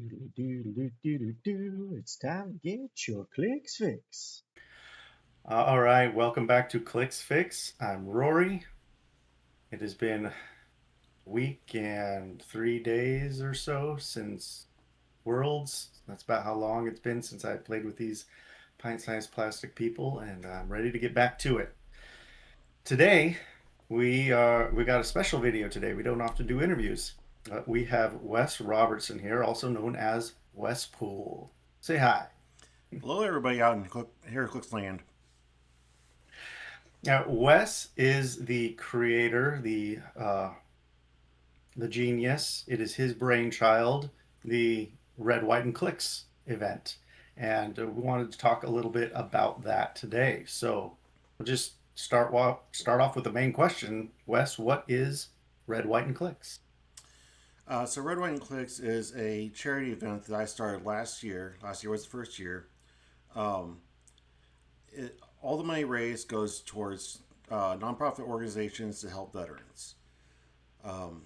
Do. It's time to get your Clix fix. All right, welcome back to Clix Fix. I'm Rory. It has been a week and 3 days or so since Worlds. That's about how long it's been since I played with these pint-sized plastic people, and I'm ready to get back to it. Today, we got a special video today. We don't often do interviews. We have Wes Robertson here, also known as Wespool. Say hi. Hello, everybody out in Heroclix land. Now, Wes is the creator, the genius. It is his brainchild, the Red, White, and Clix event. And we wanted to talk a little bit about that today. So we'll just start off with the main question. Wes, what is Red, White, and Clix? So Red, White, and Clix is a charity event that I started last year. Last year was the first year. Um, all the money raised goes towards nonprofit organizations to help veterans. Um,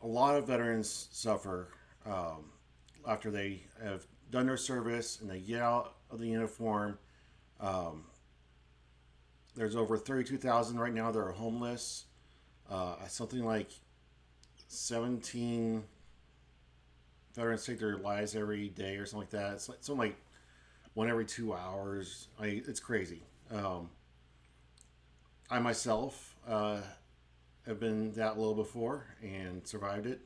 a lot of veterans suffer after they have done their service and they get out of the uniform. Um, there's over 32,000 right now that are homeless. Something like 17 veterans take their lives every day or something like that. It's like something like one every 2 hours. It's crazy. I myself have been that low before and survived it.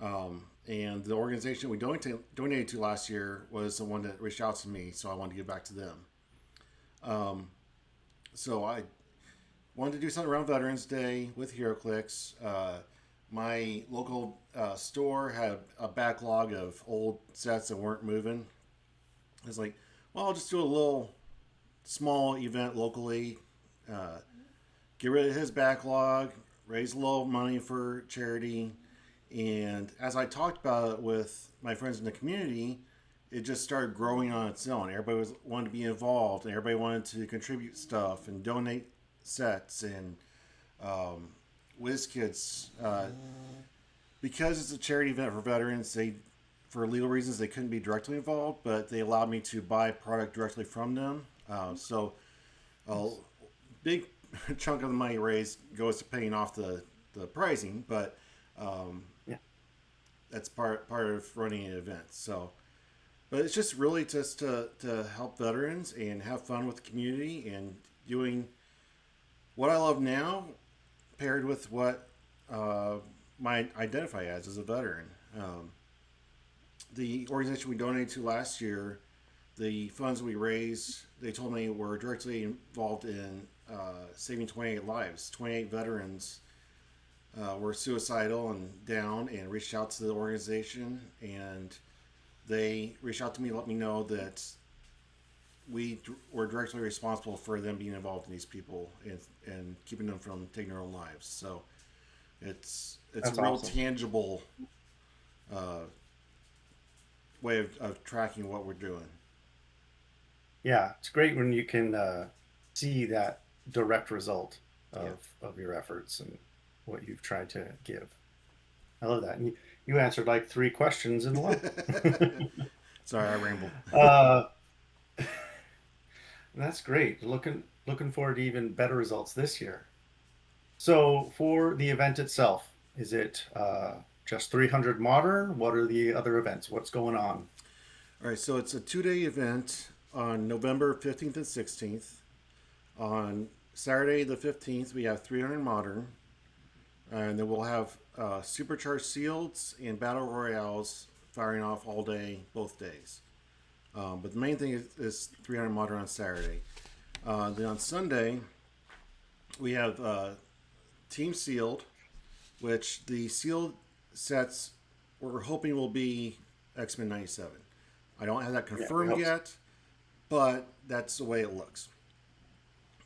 And the organization we donated to last year was the one that reached out to me, so I wanted to give back to them. Um, so I wanted to do something around Veterans Day with Heroclix. My local store had a backlog of old sets that weren't moving. I was like, well, I'll just do a little small event locally, uh, get rid of his backlog, raise a little money for charity. And as I talked about it with my friends in the community, it just started growing on its own. Everybody wanted to be involved, and everybody wanted to contribute stuff and donate sets and um, WizKids. Because it's a charity event for veterans, for legal reasons, they couldn't be directly involved, but they allowed me to buy product directly from them. So a big chunk of the money raised goes to paying off the pricing, but um, Yeah, that's part of running an event. So, but it's just really just to help veterans and have fun with the community and doing what I love now, paired with what uh, my identify as a veteran. The organization we donated to last year, the funds we raised, they told me were directly involved in saving 28 lives. 28 veterans were suicidal and down and reached out to the organization, and they reached out to me to let me know that were directly responsible for them being involved in these people and keeping them from taking their own lives. So it's a that's real awesome. tangible uh, way of tracking what we're doing. Yeah, it's great when you can see that direct result Yeah. of your efforts and what you've tried to give. I love that. And you answered like three questions in one. Sorry, I rambled. uh, that's great. Looking forward to even better results this year. So for the event itself, is it just 300 modern? What are the other events? What's going on? All right, so it's a 2 day event on November 15th and 16th. On Saturday the 15th, we have 300 modern, and then we'll have supercharged seals and battle royales firing off all day, both days. But the main thing is 300 modern on Saturday. Then on Sunday, we have Team Sealed, which the sealed sets we're hoping will be X-Men 97. I don't have that Yeah, we confirmed hope so. yet, but that's the way it looks.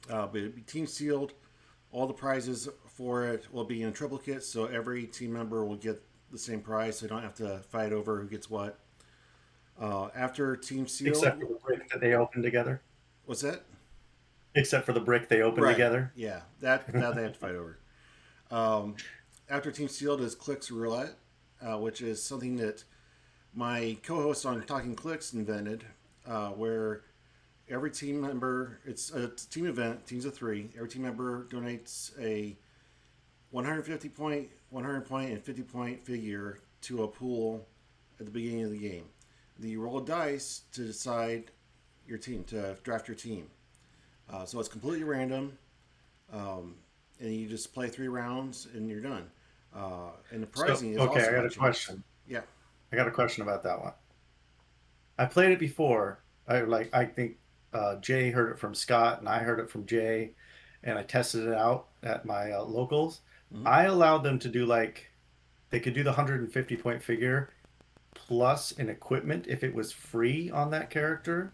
But it'll be Team Sealed. All the prizes for it will be in triplicate, so every team member will get the same prize. So they don't have to fight over who gets what. After Team Except Sealed, for the brick that they open together. what's that? Except for the brick they open Right. together. Yeah, that they have to fight over. Um, After Team Sealed is Clix Roulette, which is something that my co-host on Talking Clix invented, where every team member, it's a team event, teams of three. Every team member donates a 150 point, 100 point, and 50 point figure to a pool at the beginning of the game. You roll a dice to decide your team, to draft your team. So it's completely random, and you just play 3 rounds and you're done. And the pricing is Okay, also I got not a changed. question. Yeah. I got a question about that one. I played it before. I think Jay heard it from Scott, and I heard it from Jay, and I tested it out at my locals. Mm-hmm. I allowed them to do they could do the 150 point figure plus an equipment if it was free on that character,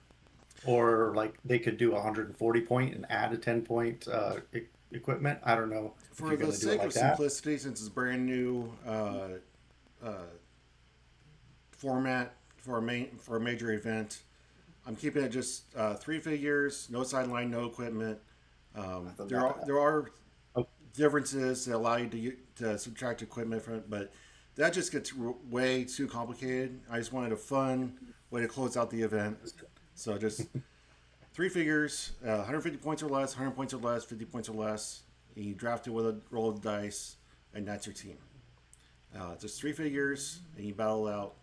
or they could do 140 point and add a 10 point equipment. I don't know if For you're the going to do it sake like of that. simplicity, since it's brand new uh, format for a major event, I'm keeping it just 3 figures, no sideline, no equipment. Nothing There bad. are there are Oh, differences that allow you to subtract equipment from it, but that just gets way too complicated. I just wanted a fun way to close out the event. So just 3 figures, 150 points or less, 100 points or less, 50 points or less. And you draft it with a roll of dice, and that's your team. Just 3 figures, and you battle out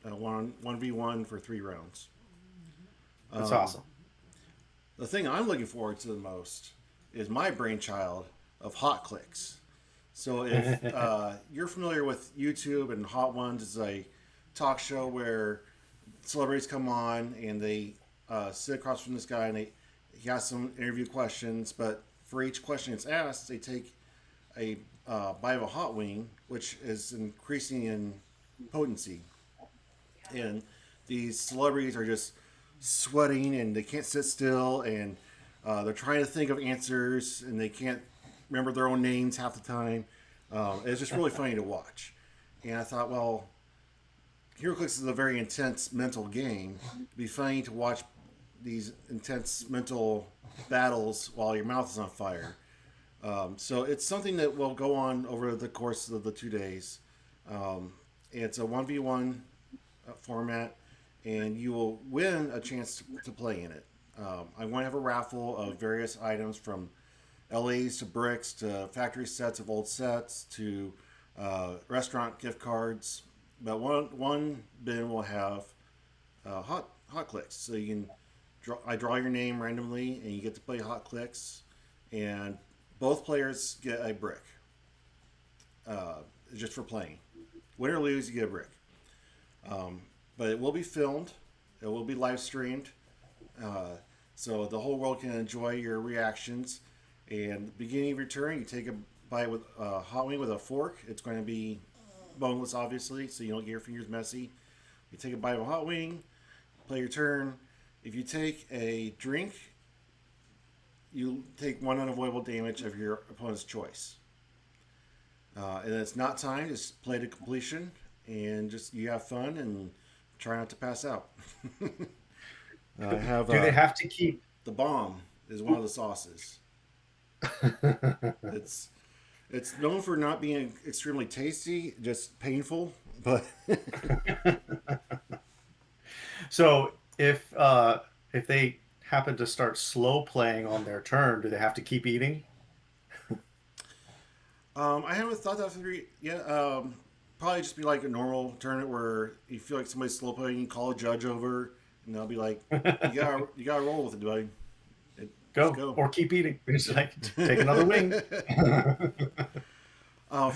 1v1 for 3 rounds. that's awesome. The thing I'm looking forward to the most is my brainchild of Heroclix. So if you're familiar with YouTube and Hot Ones, is a talk show where celebrities come on and they sit across from this guy and he asks some interview questions, but for each question it's asked, they take a bite of a hot wing, which is increasing in potency. And these celebrities are just sweating and they can't sit still, and they're trying to think of answers and they can't remember their own names half the time. It's just really funny to watch. And I thought, well, Heroclix is a very intense mental game. It'd be funny to watch these intense mental battles while your mouth is on fire. So it's something that will go on over the course of the 2 days. It's a 1v1 format, and you will win a chance to play in it. I want to have a raffle of various items from LEs to bricks to factory sets of old sets to restaurant gift cards. But one bin will have hot clicks, so you can I draw your name randomly, and you get to play Heroclix, and both players get a brick, just for playing. Win or lose, you get a brick. But it will be filmed. It will be live streamed, so the whole world can enjoy your reactions. And beginning of your turn, you take a bite with hot wing with a fork. It's going to be boneless, obviously, so you don't get your fingers messy. You take a bite of a hot wing, play your turn. If you take a drink, you take one unavoidable damage of your opponent's choice. And it's not timed, just play to completion, and just you have fun and try not to pass out. I have Do they have to keep? the bomb is one of the sauces. It's it's known for not being extremely tasty, just painful. But So if they happen to start slow playing on their turn, do they have to keep eating? I haven't thought that through yet. Probably just be like a normal tournament where you feel like somebody's slow playing, you call a judge over, and they'll be like, you gotta roll with it, buddy. Just Go or keep eating. It's like take another wing.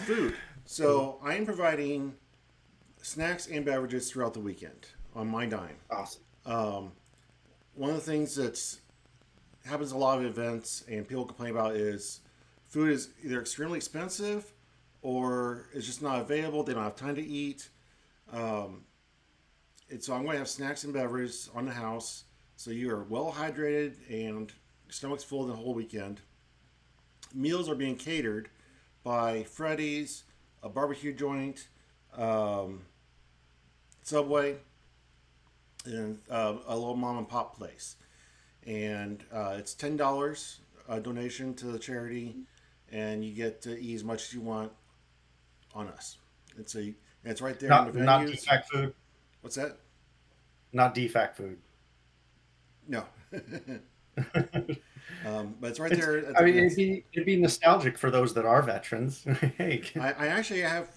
Food. So I am providing snacks and beverages throughout the weekend on my dime. Awesome. One of the things that happens at a lot of events and people complain about is food is either extremely expensive or it's just not available. They don't have time to eat. And so I'm going to have snacks and beverages on the house, so you are well hydrated and your stomach's full the whole weekend. Meals are being catered by Freddy's, a barbecue joint, Subway, and a little mom and pop place. And it's $10 donation to the charity, and you get to eat as much as you want on us. It's right there in the Not venues. defect food. What's that? Not DFAC food. No. But it's right It's, there at I the mean, fence. it'd be nostalgic for those that are veterans. Hey, I actually have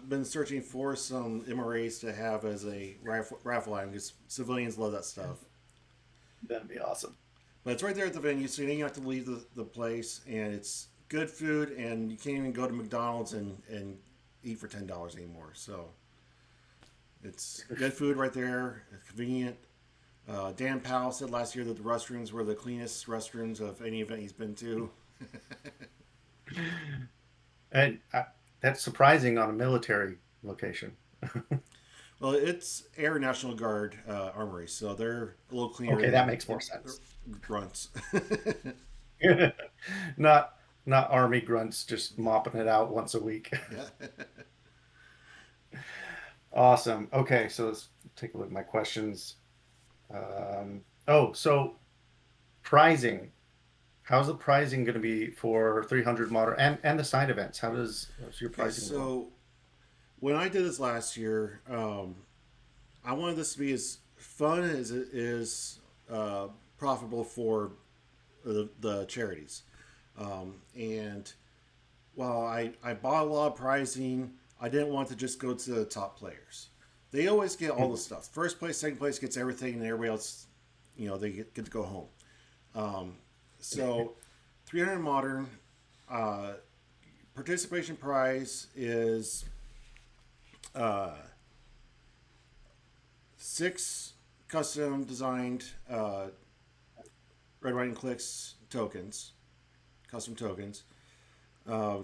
been searching for some MRAs to have as a raffle item because civilians love that stuff. that'd be awesome. But it's right there at the venue, so you don't have to leave the place, and it's good food, and you can't even go to McDonald's and eat for $10 anymore. So it's good food right there. It's convenient. Dan Powell said last year that the restrooms were the cleanest restrooms of any event he's been to. And that's surprising on a military location. Well, it's Air National Guard Armory, so they're a little cleaner. Okay, that makes more sense. Grunts. not army grunts just mopping it out once a week. Awesome. Okay, so let's take a look at my questions. So pricing. How's the pricing going to be for 300 modern and the side events? How's your pricing? So when I did this last year, I wanted this to be as fun as it is profitable for the charities. And while I bought a lot of pricing, I didn't want to just go to the top players. They always get all the stuff. First place, second place gets everything, and everybody else, they get to go home. So 300 modern participation prize is 6 custom designed Red, White, and Clix tokens, custom tokens.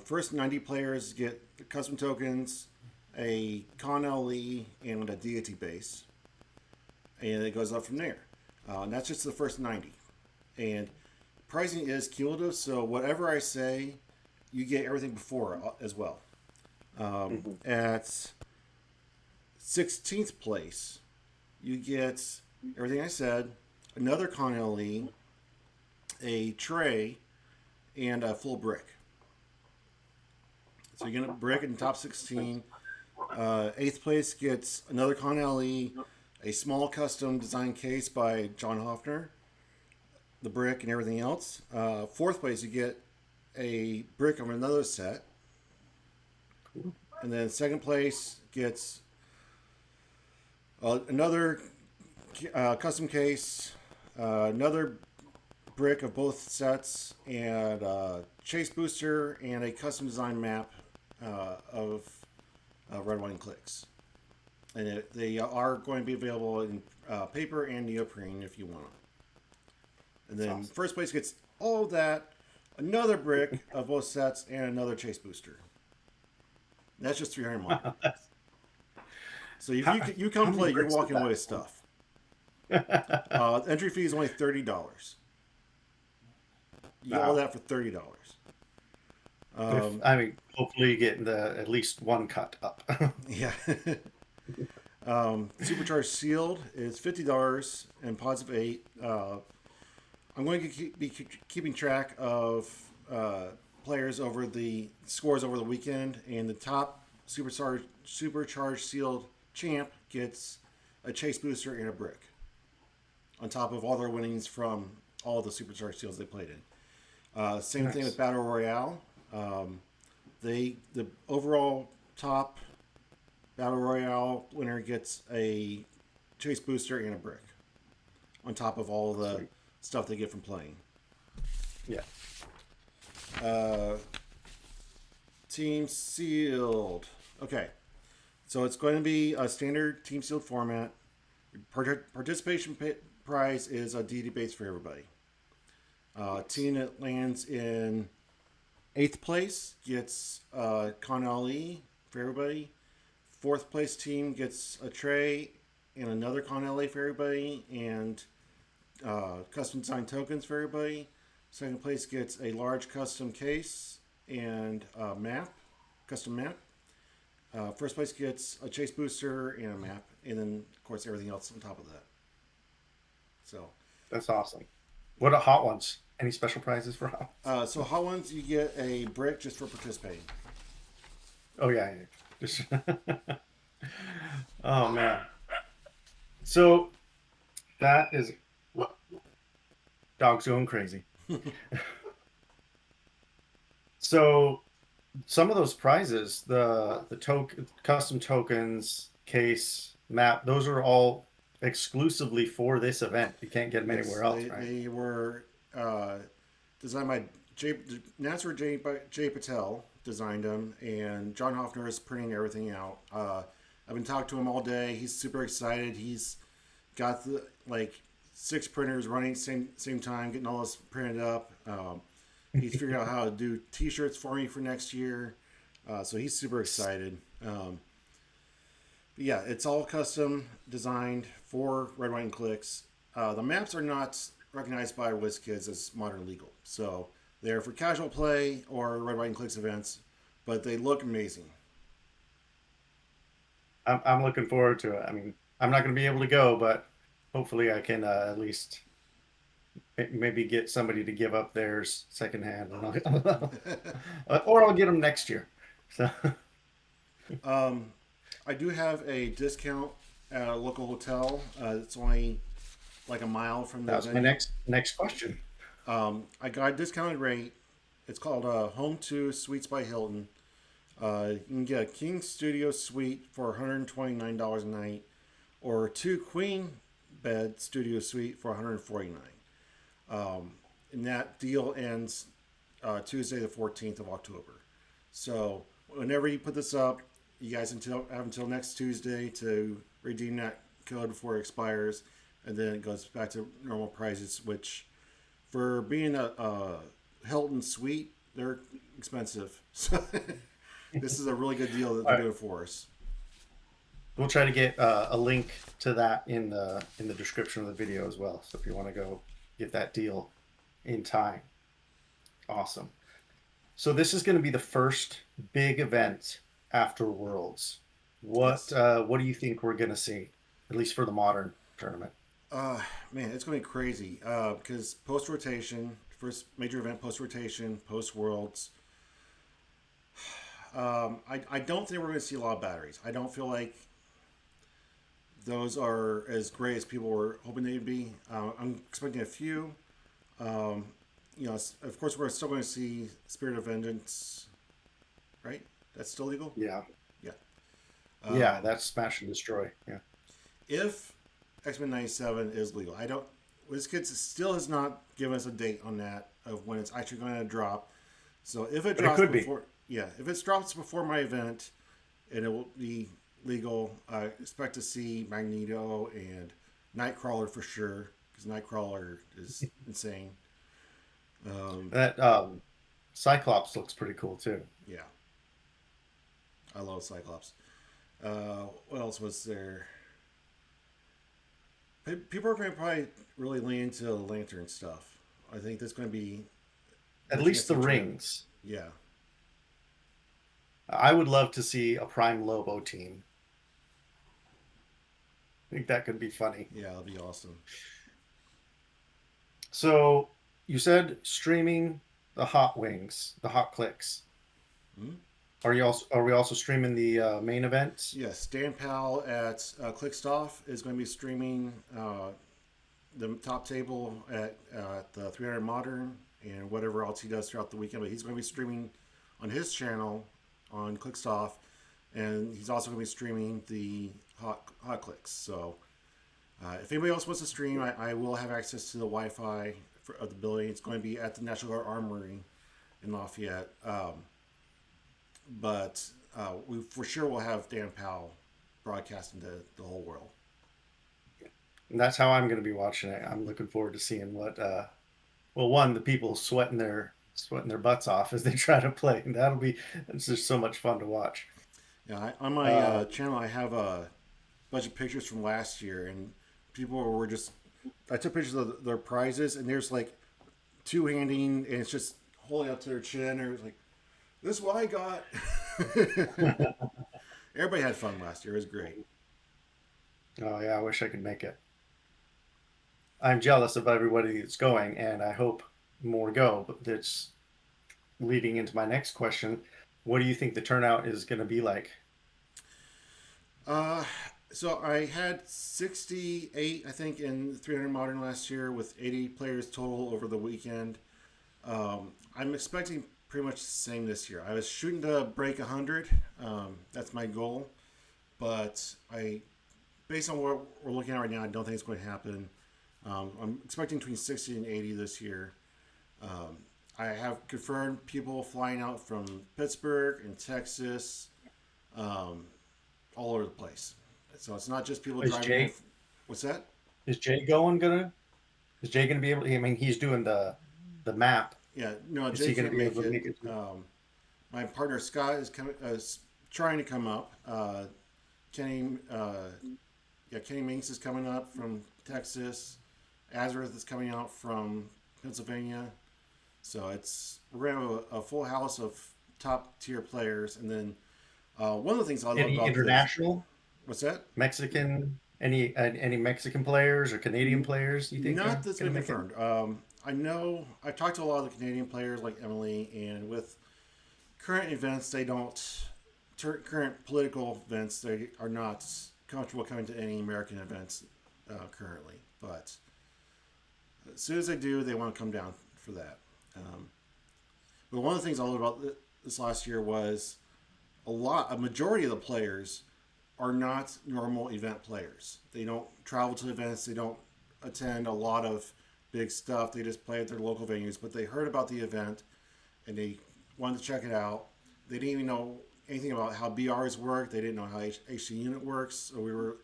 First 90 players get the custom tokens, a Con LE, and a deity base, and it goes up from there. And that's just the first 90. And pricing is cumulative, so whatever I say, you get everything before as well. At 16th place, you get everything I said, another Con LE, a tray, and a full brick. So you get a brick in the top 16. 8th place gets another Con LE, a small custom design case by John Hoffner, the brick and everything else. 4th place you get a brick of another set. And then 2nd place gets another custom case, another brick of both sets, and a chase booster, and a custom design map of Red, White, and Clix. And they are going to be available in paper and neoprene if you want them. And then awesome. First place gets all of that, another brick of both sets, and another chase booster. That's just 300 money. So if you come play, you're walking away with stuff. Entry fee is only $30. You get all that for $30. Hopefully you get at least one cut up. Yeah. Supercharged sealed is $50 and pods of 8. I'm going to be keeping track of players over the scores over the weekend, and the top supercharged sealed champ gets a chase booster and a brick on top of all their winnings from all the supercharged seals they played in. Same thing with Battle Royale. The overall top Battle Royale winner gets a chase booster and a brick on top of all the stuff they get from playing. Yeah. Team sealed. Okay. So it's going to be a standard team sealed format. Participation prize is a deity base for everybody. Team that lands in 8th place gets Con LE for everybody. 4th place team gets a tray and another Con LE for everybody, and custom design tokens for everybody. 2nd place gets a large custom case and a map, custom map. 1st place gets a chase booster and a map, and then of course everything else on top of that. So that's awesome. What are hot ones? Any special prizes for hot ones? So hot ones, you get a brick just for participating. Oh yeah. Oh man. So that is dogs going crazy. So some of those prizes, the custom tokens, case, map, those are all exclusively for this event. You can't get them Yes, anywhere else, right? they were uh, designed by Nasser J. Patel designed them, and John Hoffner is printing everything out. I've been talking to him all day. He's super excited. He's got the like 6 printers running same time, getting all this printed up. He's figured out how to do T-shirts for me for next year, so he's super excited. But yeah, it's all custom designed for Red, White, and Clix. The maps are not recognized by WizKids as modern legal, so they're for casual play or Red, White, and Clix events, but they look amazing. I'm looking forward to it. I mean, I'm not going to be able to go, but hopefully I can at least maybe get somebody to give up theirs secondhand, or I'll get them next year. So I do have a discount at a local hotel. It's only like a mile from the that was my venue. next question. I got a discounted rate. It's called Home 2 Suites by Hilton. You can get a king studio suite for $129 a night, or 2 queen bed studio suite for $149. And that deal ends Tuesday the 14th of October. So whenever you put this up, you guys have until next Tuesday to redeem that code before it expires, and then it goes back to normal prices. Which, for being a Hilton suite, they're expensive. So this is a really good deal that All they're right, doing for us. we'll try to get a link to that in the description of the video as well. So if you want to go get that deal in time, awesome. So this is going to be the first big event after Worlds. Yes. What do you think we're going to see, at least for the modern tournament? Man, it's going to be crazy because post rotation, first major event post rotation, post worlds. I don't think we're going to see a lot of batteries. I don't feel like those are as great as people were hoping they'd be. I'm expecting a few. Um, of course, we're still going to see Spirit of Vengeance, right? That's still legal? Yeah, Yeah. yeah, Um, that's Smash and Destroy. Yeah, if X-Men 97 is legal, I don't. WizKids still has not given us a date on that of when it's actually going to drop. So if it but it drops could be. before, yeah, if it drops before my event, and it will be legal, I expect to see Magneto and Nightcrawler for sure because Nightcrawler is insane. Um, That Cyclops looks pretty cool too. yeah, I love Cyclops. What else was there? People are going to probably really lean into the Lantern stuff. I think that's going to be At pushing least us the into it. rings. Yeah, I would love to see a Prime Lobo team. I think that could be funny. yeah, that'll be awesome. So you said streaming the hot wings, the hot clicks. Hmm? Are we also streaming the main events? Yes, Dan Powell at Clickstuff is going to be streaming the top table at the 300 Modern and whatever else he does throughout the weekend. But he's going to be streaming on his channel on Clickstuff, and he's also going to be streaming the hot clicks. So if anybody else wants to stream, I will have access to the Wi-Fi of the building. It's going to be at the National Guard Armory in Lafayette. But we for sure will have Dan Powell broadcasting to the whole world. And that's how I'm going to be watching it. I'm looking forward to seeing what. Well, one, the people sweating their butts off as they try to play. And that'll be. It's just so much fun to watch. Yeah, on my Uh, channel, I have a bunch of pictures from last year, and people were just. I took pictures of their prizes, and there's like two handing, and it's just holding up to their chin. Or it's like, this is what I got. Everybody had fun last year. It was great. oh yeah, I wish I could make it. I'm jealous of everybody that's going, and I hope more go. But that's leading into my next question. What do you think the turnout is going to be like? Uh, So I had 68, I think, in 300 Modern last year with 80 players total over the weekend. I'm expecting pretty much the same this year. I was shooting to break 100. That's my goal. But based on what we're looking at right now, I don't think it's going to happen. I'm expecting between 60 and 80 this year. Um, I have confirmed people flying out from Pittsburgh and Texas, um, all over the place. So it's not just people Is driving in. Jay What's that? is Jay gonna is Jay gonna be able to, I mean he's doing the map. Yeah, no, Is Jay he gonna can't be make able to it. make it? My partner Scott is coming, trying to come up. Kenny, Kenny Minks is coming up from Texas. Azareth is coming out from Pennsylvania. So we're gonna have a full house of top tier players, and then one of the things I love Any about this. international What's that? Mexican any Mexican players or Canadian players you think Not are that's gonna been make it? confirmed. I know I've talked to a lot of the Canadian players like Emily, and with current events, they don't. Current political events, they are not comfortable coming to any American events currently. But as soon as they do, they want to come down for that. Um, but one of the things I loved about this last year was a majority of the players are not normal event players. They don't travel to events. They don't attend a lot of big stuff. They just play at their local venues. But they heard about the event and they wanted to check it out. They didn't even know anything about how BRs work. They didn't know how HC unit works. So we were,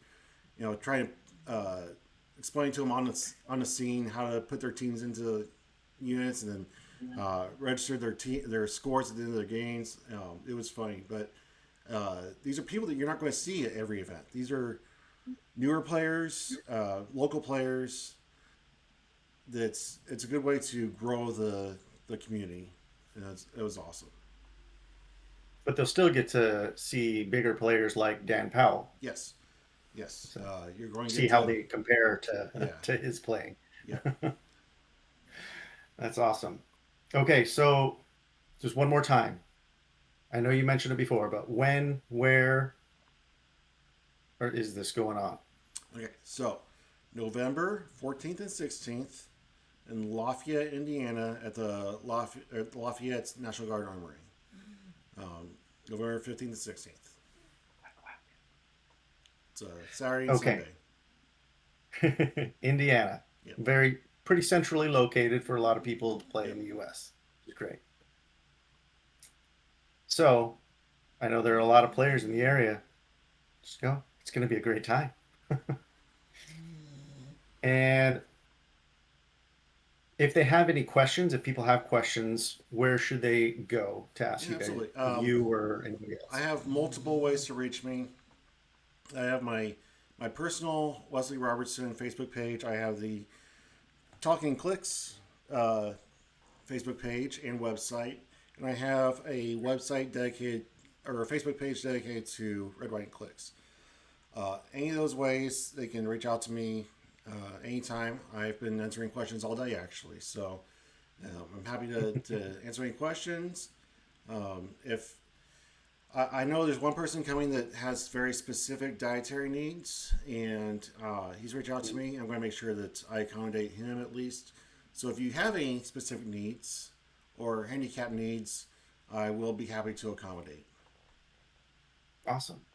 trying to explain to them on the scene how to put their teams into units and then register their scores at the end of their games. It was funny, but these are people that you're not going to see at every event. These are newer players, local players. It's a good way to grow the community. And it was awesome. But they'll still get to see bigger players like Dan Powell. Yes, yes. So You're going to see get how to they compare to yeah, to his playing. yeah, That's awesome. Okay, so just one more time. I know you mentioned it before, but when, where, or is this going on? okay. So November 14th and 16th in Lafayette, Indiana, at the Lafayette National Guard Armory. Um, November 15th and 16th. It's a Saturday and Okay, Sunday. Indiana, Yep. very pretty centrally located for a lot of people to play in Yep. the U.S. It's great. So I know there are a lot of players in the area. Just go. It's going to be a great time. And if they have any questions, if people have questions, where should they go to ask Yeah, you guys, absolutely. you or anybody I else? have multiple ways to reach me. I have my personal Wesley Robertson Facebook page. I have the Talking Clicks Facebook page and website, and I have a website dedicated or a Facebook page dedicated to Red, White, and Clicks. Any of those ways, they can reach out to me anytime. I've been answering questions all day actually, so I'm happy to answer any questions. If I know there's one person coming that has very specific dietary needs, and he's reached out to me. I'm going to make sure that I accommodate him at least. So if you have any specific needs or handicap needs, I will be happy to accommodate. Awesome.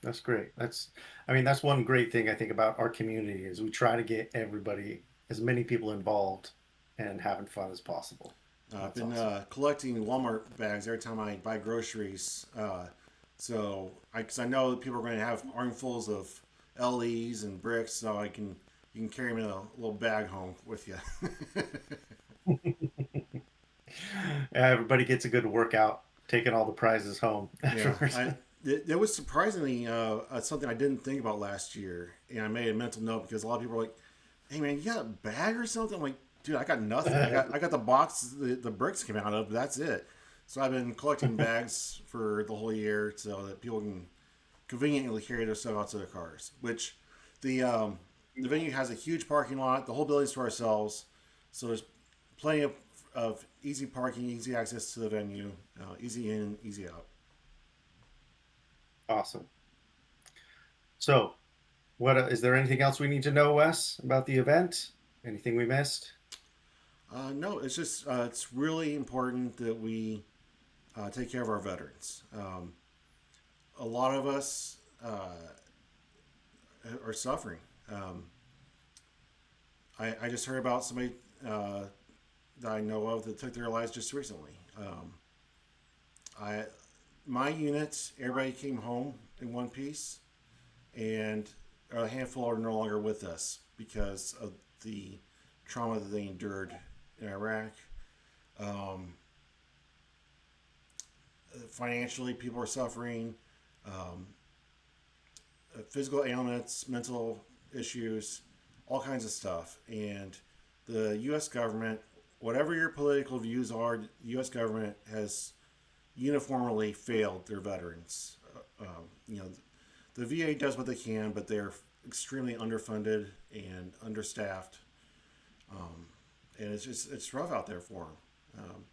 That's great. I mean, that's one great thing I think about our community is we try to get everybody, as many people involved and having fun as possible. I've That's been awesome. collecting Walmart bags every time I buy groceries. Because I know that people are going to have armfuls of LEs and bricks, so you can carry them in a little bag home with you. Everybody gets a good workout, taking all the prizes home Yeah, afterwards. it was surprisingly something I didn't think about last year, and I made a mental note because a lot of people are like, "Hey man, you got a bag or something?" I'm like, "Dude, I got nothing. I got the box the bricks came out of. But that's it." So I've been collecting bags for the whole year so that people can conveniently carry their stuff out to their cars. Which the venue has a huge parking lot. The whole building's to ourselves, so there's plenty of easy parking, easy access to the venue, easy in, easy out. Awesome. So, what is there anything else we need to know, Wes, about the event? Anything we missed? No, it's just it's really important that we take care of our veterans. A lot of us are suffering. Um, I just heard about somebody that I know of that took their lives just recently. I My unit, everybody came home in one piece, and a handful are no longer with us because of the trauma that they endured in Iraq. Um, Financially, people are suffering. Um, Physical ailments, mental issues, all kinds of stuff. And the U.S. government, whatever your political views are, the U.S. government has uniformly failed their veterans. You know, the VA does what they can, but they're extremely underfunded and understaffed, and it's rough out there for them.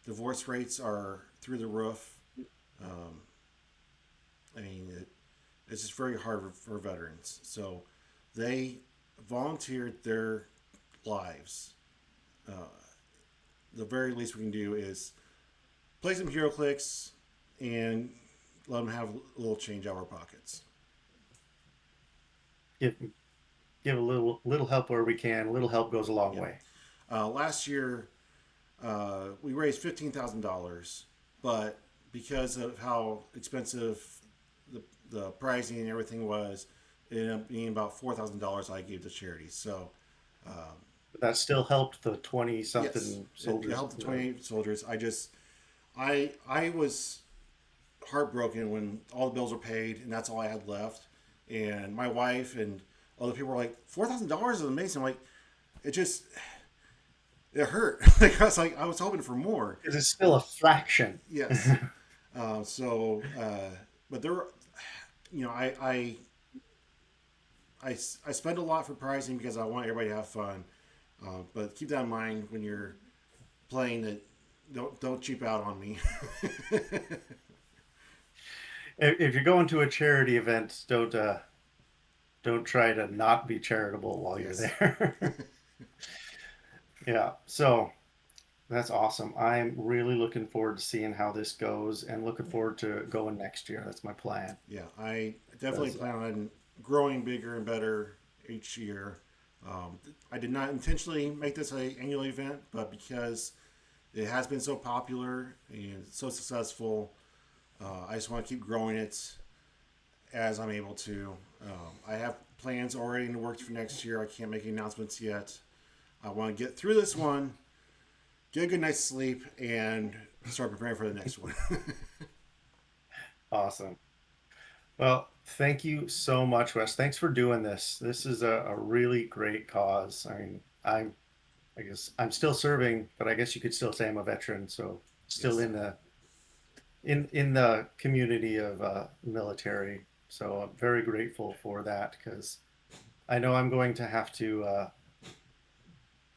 Divorce rates are through the roof. Um, I mean, it's just very hard for veterans. So they volunteered their lives. Uh, the very least we can do is play some Heroclix and let them have a little change out of our pockets. Give give a little help where we can. A little help goes a long Yeah. way. Last year, we raised $15,000, but because of how expensive the pricing and everything was, it ended up being about $4,000 I gave to charity. So, um, But that still helped the 20 yes, something it soldiers. helped the 28 soldiers. I was heartbroken when all the bills were paid and that's all I had left. And my wife and other people were like, $4,000 is amazing. I'm like, it just it hurt. Like I was hoping for more. Because it's still a fraction. Yes. But there were, you know, I spend a lot for pricing because I want everybody to have fun. But keep that in mind when you're playing that. Don't cheap out on me. If you're going to a charity event, don't try to not be charitable while you're Yes. there. Yeah. So that's awesome. I'm really looking forward to seeing how this goes and looking forward to going next year. That's my plan. Yeah, I definitely 'Cause, plan on growing bigger and better each year. I did not intentionally make this an annual event, but because it has been so popular and so successful, I just want to keep growing it as I'm able to. I have plans already in the works for next year. I can't make any announcements yet. I want to get through this one, get a good night's sleep, and start preparing for the next one. awesome. Well, thank you so much, Wes. Thanks for doing this. This is a really great cause. I mean, I guess I'm still serving, but I guess you could still say I'm a veteran, so still Yes. in the community of military. So I'm very grateful for that because I know I'm going to have to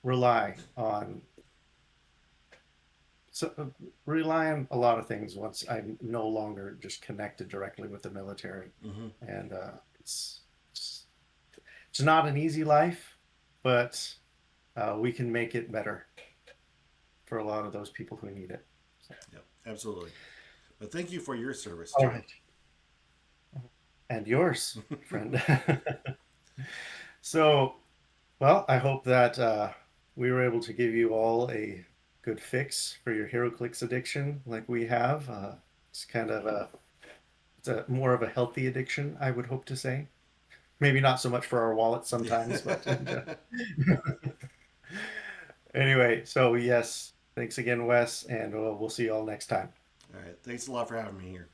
rely on so rely on a lot of things once I'm no longer just connected directly with the military, Mm-hmm. and it's it's not an easy life, but we can make it better for a lot of those people who need it. So, Yep, absolutely. But thank you for your service all too. right, and yours, friend. So, well, I hope that we were able to give you all a good fix for your HeroClix addiction, like we have. It's kind of it's a more of a healthy addiction, I would hope to say. Maybe not so much for our wallets sometimes, but anyway. So yes, thanks again, Wes, and we'll see you all next time. All right. Thanks a lot for having me here.